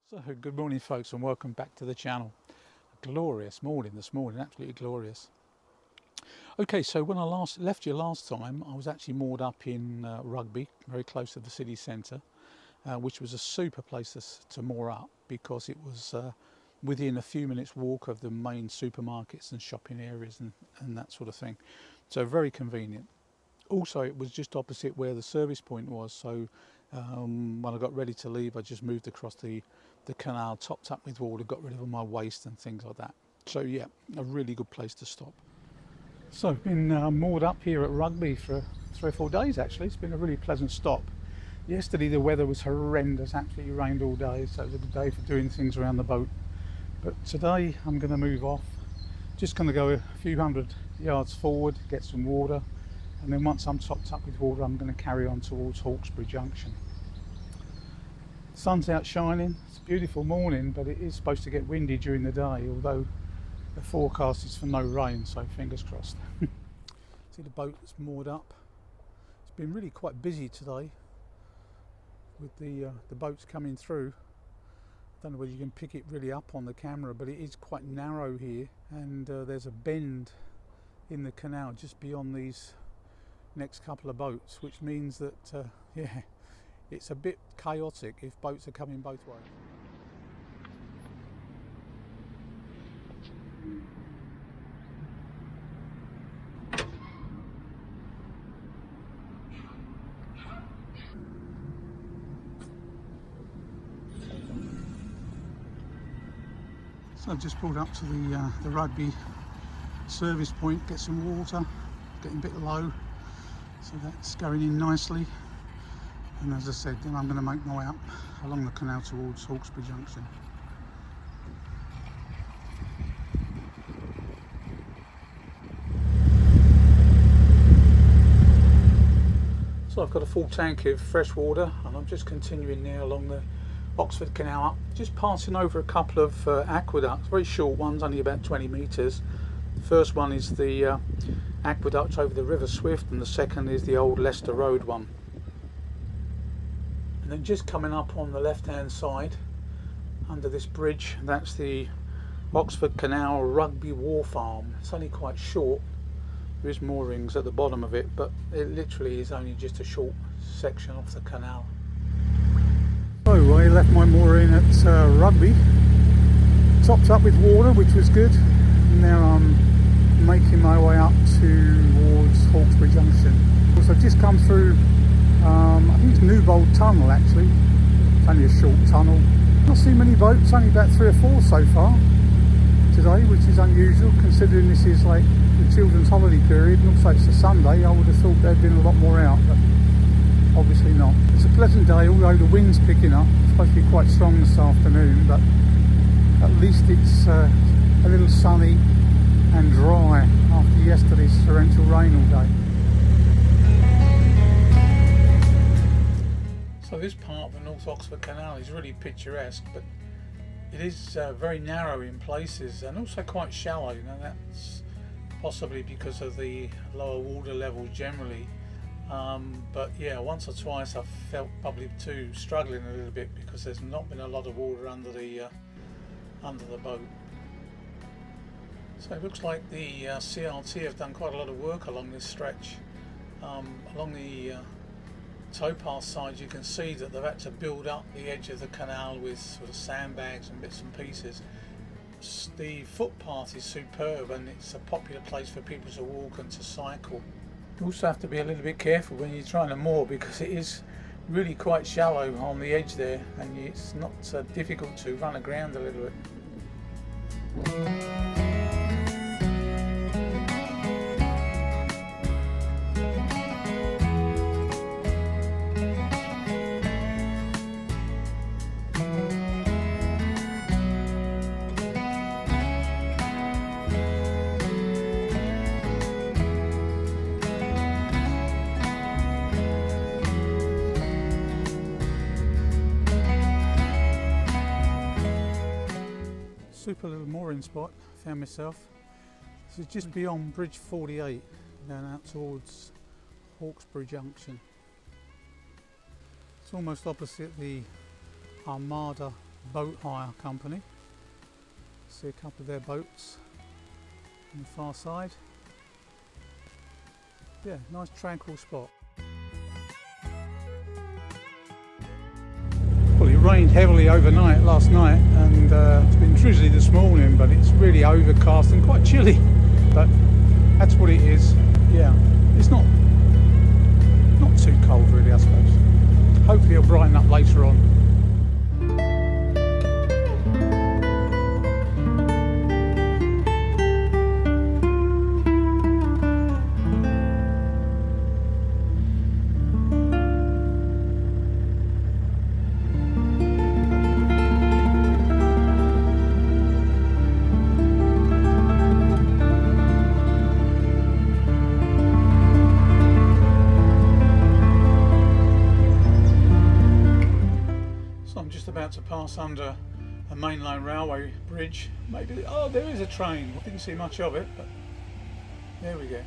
So good morning folks, and welcome back to the channel. A glorious morning this morning, absolutely glorious. Okay, so when I left you last time, I was actually moored up in Rugby, very close to the city centre, which was a super place to moor up because it was within a few minutes walk of the main supermarkets and shopping areas and that sort of thing. So very convenient. Also, it was just opposite where the service point was, so when I got ready to leave, I just moved across the canal, topped up with water, got rid of all my waste and things like that. So yeah, a really good place to stop. So I've been moored up here at Rugby for 3 or 4 days actually. It's been a really pleasant stop. Yesterday the weather was horrendous, absolutely rained all day, so it was a good day for doing things around the boat. But today I'm going to move off, just going to go a few hundred yards forward, get some water, and then once I'm topped up with water I'm going to carry on towards Hawkesbury Junction. Sun's out shining, it's a beautiful morning, but it is supposed to get windy during the day, although the forecast is for no rain, so fingers crossed. See the boat that's moored up. It's been really quite busy today with the boats coming through. I don't know whether you can pick it really up on the camera, but it is quite narrow here, and there's a bend in the canal just beyond these next couple of boats, which means that yeah, it's a bit chaotic if boats are coming both ways. So I've just pulled up to the Rugby service point, get some water, getting a bit low, so that's going in nicely. And as I said, then I'm going to make my way up along the canal towards Hawkesbury Junction. So I've got a full tank of fresh water, and I'm just continuing now along the Oxford Canal up, just passing over a couple of aqueducts, very short ones, only about 20 metres. The first one is the aqueduct over the River Swift, and the second is the old Leicester Road one. And then just coming up on the left hand side under this bridge, that's the Oxford Canal Rugby Wharf Arm. It's only quite short, there is moorings at the bottom of it, but it literally is only just a short section off the canal. So I left my mooring at Rugby, topped up with water, which was good. Now I'm making my way up towards Hawkesbury Junction. So I've just come through I think it's Newbold Tunnel actually. It's only a short tunnel. Not seen many boats, only about 3 or 4 so far today, which is unusual considering this is like the children's holiday period, and also it's a Sunday. I would have thought there'd been a lot more out, but obviously not. It's a pleasant day, although the wind's picking up. It's supposed to be quite strong this afternoon, but at least it's a little sunny and dry after yesterday's torrential rain all day. So this part of the North Oxford Canal is really picturesque, but it is very narrow in places and also quite shallow. You know, that's possibly because of the lower water levels generally. But yeah, once or twice I've felt probably too struggling a little bit because there's not been a lot of water under the boat. So it looks like the CRT have done quite a lot of work along this stretch. Along the towpath side you can see that they've had to build up the edge of the canal with sort of sandbags and bits and pieces. The footpath is superb and it's a popular place for people to walk and to cycle. You also have to be a little bit careful when you're trying to moor because it is really quite shallow on the edge there, and it's not difficult to run aground a little bit. Super little mooring spot found myself. This is just beyond Bridge 48, going out towards Hawkesbury Junction. It's almost opposite the Armada boat hire company. See a couple of their boats on the far side. Yeah, nice tranquil spot. Well, it rained heavily overnight last night, and it's been drizzly this morning, but it's really overcast and quite chilly. But that's what it is. Yeah, it's not too cold really, I suppose. Hopefully it'll brighten up later on. I'm just about to pass under a mainline railway bridge. Maybe, oh, there is a train. I didn't see much of it, but there we go.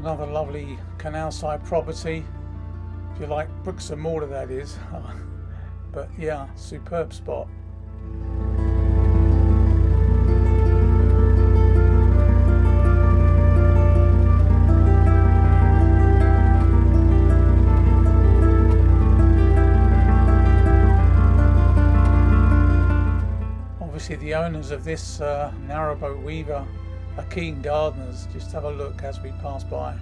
Another lovely canal side property, if you like bricks and mortar, that is. But yeah, superb spot. Obviously the owners of this narrowboat weaver are keen gardeners. Just have a look as we pass by.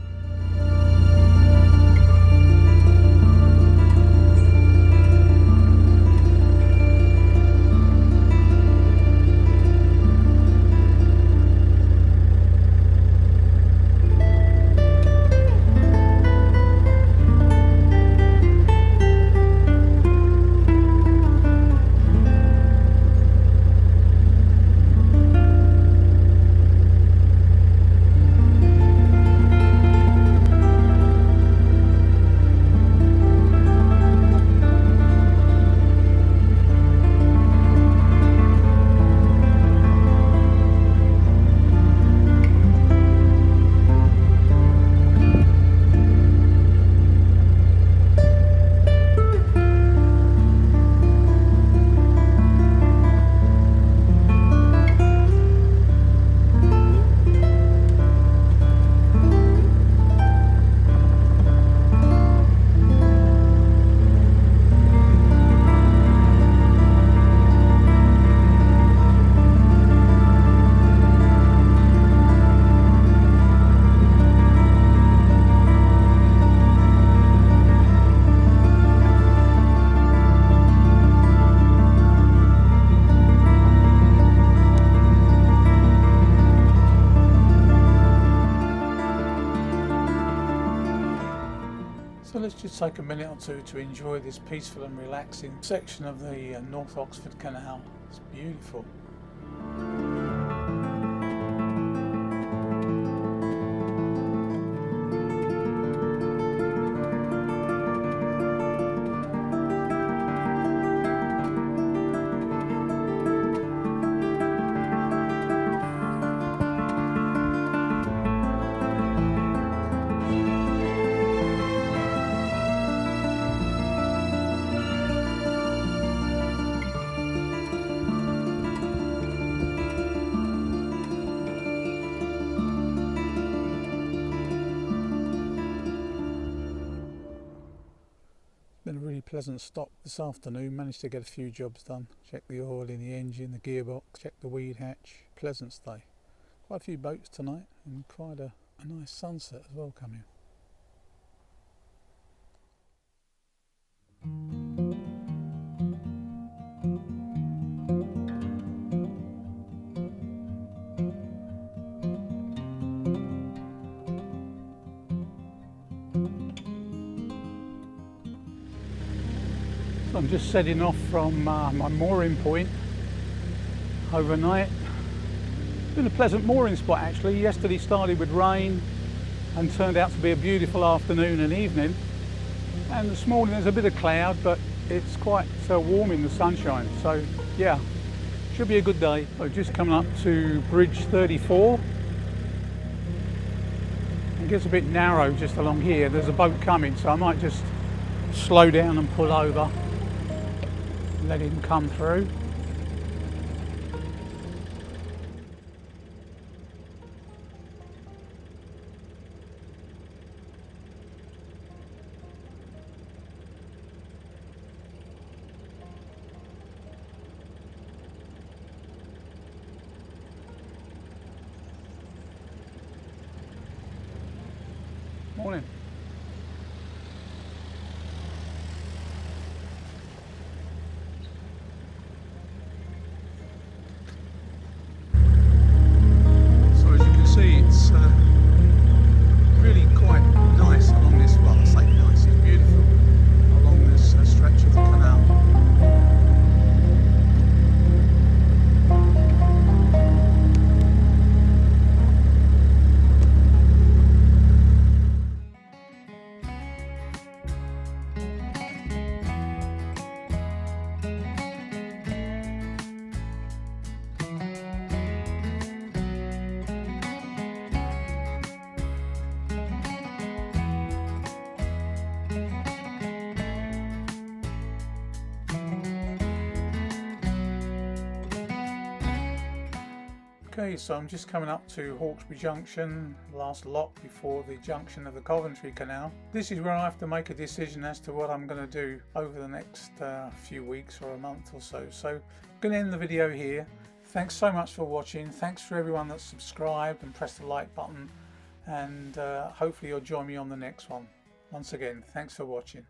So let's just take a minute or two to enjoy this peaceful and relaxing section of the North Oxford Canal. It's beautiful. Been a really pleasant stop this afternoon. Managed to get a few jobs done. Check the oil in the engine, the gearbox, check the weed hatch. Pleasant stay. Quite a few boats tonight and quite a nice sunset as well coming. just setting off from my mooring point overnight. It's been a pleasant mooring spot actually. Yesterday started with rain and turned out to be a beautiful afternoon and evening. And this morning there's a bit of cloud, but it's quite warm in the sunshine. So yeah, should be a good day. So just coming up to Bridge 34. It gets a bit narrow just along here. There's a boat coming, so I might just slow down and pull over, let him come through. Morning. So as you can see, it's really quite nice along this, well I say nice, it's beautiful along this stretch of the canal. Okay, so I'm just coming up to Hawkesbury Junction, last lock before the junction of the Coventry Canal. This is where I have to make a decision as to what I'm going to do over the next few weeks or a month or so. So I'm going to end the video here. Thanks so much for watching. Thanks for everyone that's subscribed and pressed the like button, and hopefully you'll join me on the next one. Once again, thanks for watching.